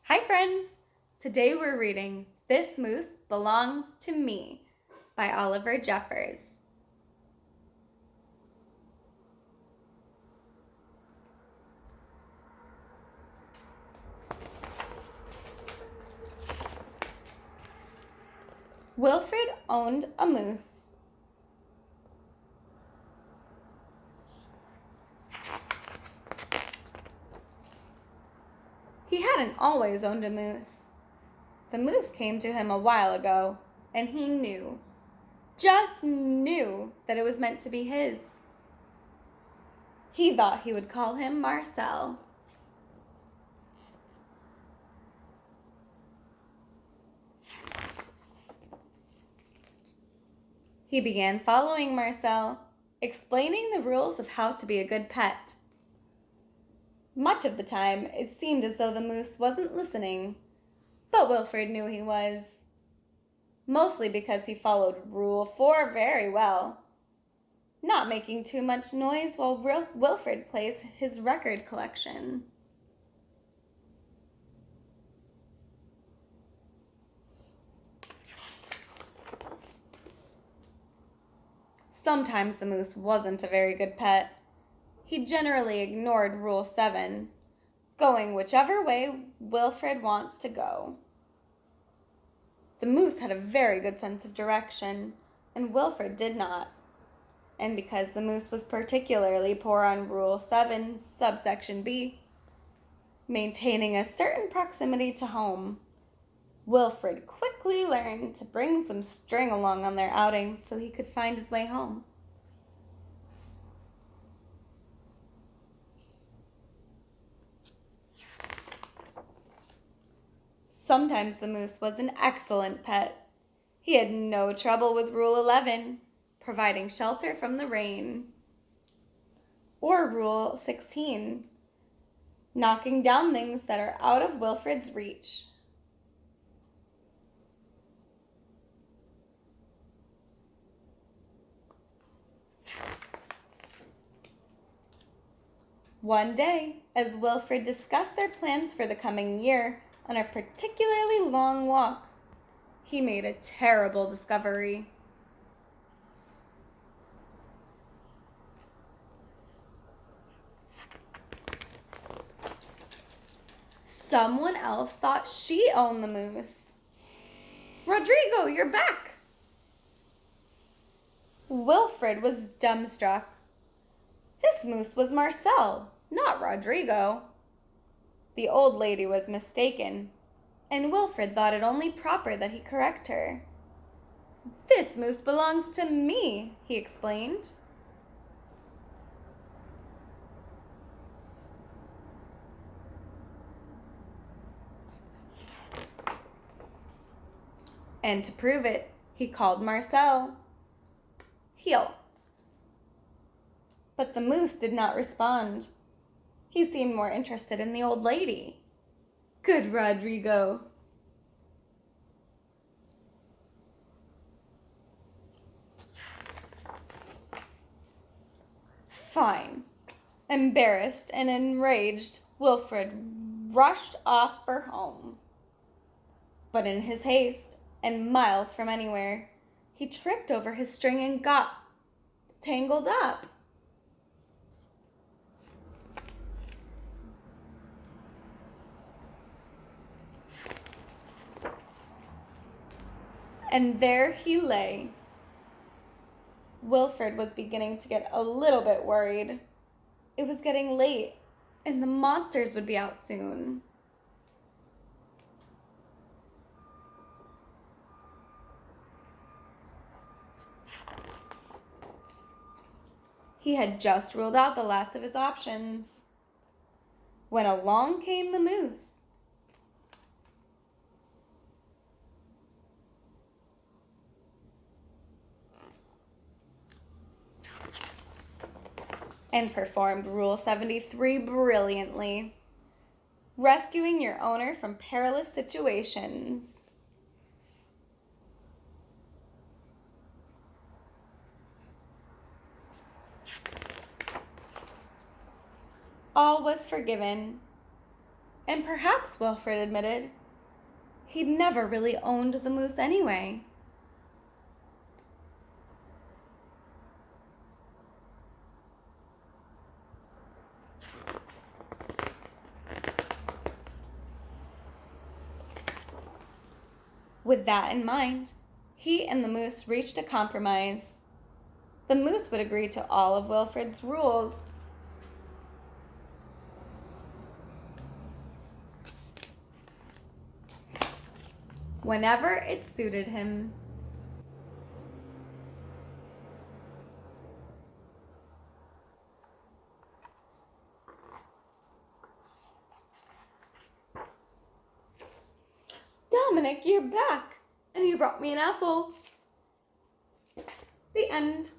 Hi friends! Today we're reading This Moose Belongs to Me by Oliver Jeffers. Wilfred owned a moose. He hadn't always owned a moose. The moose came to him a while ago, and he knew, just knew, that it was meant to be his. He thought he would call him Marcel. He began following Marcel, explaining the rules of how to be a good pet. Much of the time, it seemed as though the moose wasn't listening, but Wilfred knew he was. Mostly because he followed Rule 4 very well, not making too much noise while Wilfred plays his record collection. Sometimes the moose wasn't a very good pet. He generally ignored Rule 7, going whichever way Wilfred wants to go. The moose had a very good sense of direction, and Wilfred did not. And because the moose was particularly poor on Rule 7, subsection B, maintaining a certain proximity to home, Wilfred quickly learned to bring some string along on their outings so he could find his way home. Sometimes the moose was an excellent pet. He had no trouble with Rule 11, providing shelter from the rain, or Rule 16, knocking down things that are out of Wilfred's reach. One day, as Wilfred discussed their plans for the coming year on a particularly long walk, he made a terrible discovery. Someone else thought she owned the moose. "Rodrigo, you're back!" Wilfred was dumbstruck. This moose was Marcel, not Rodrigo. The old lady was mistaken, and Wilfred thought it only proper that he correct her. "This moose belongs to me," he explained. And to prove it, he called Marcel. "Heel." But the moose did not respond. He seemed more interested in the old lady. Good Rodrigo. Fine. Embarrassed and enraged, Wilfred rushed off for home. But in his haste, and miles from anywhere, he tripped over his string and got tangled up. And there he lay. Wilfred was beginning to get a little bit worried. It was getting late, and the monsters would be out soon. He had just ruled out the last of his options when along came the moose. And performed Rule 73 brilliantly, rescuing your owner from perilous situations. All was forgiven. And perhaps, Wilfred admitted, he'd never really owned the moose anyway. With that in mind, he and the moose reached a compromise. The moose would agree to all of Wilfred's rules. Whenever it suited him. Dominic, you're back, and you brought me an apple. The end.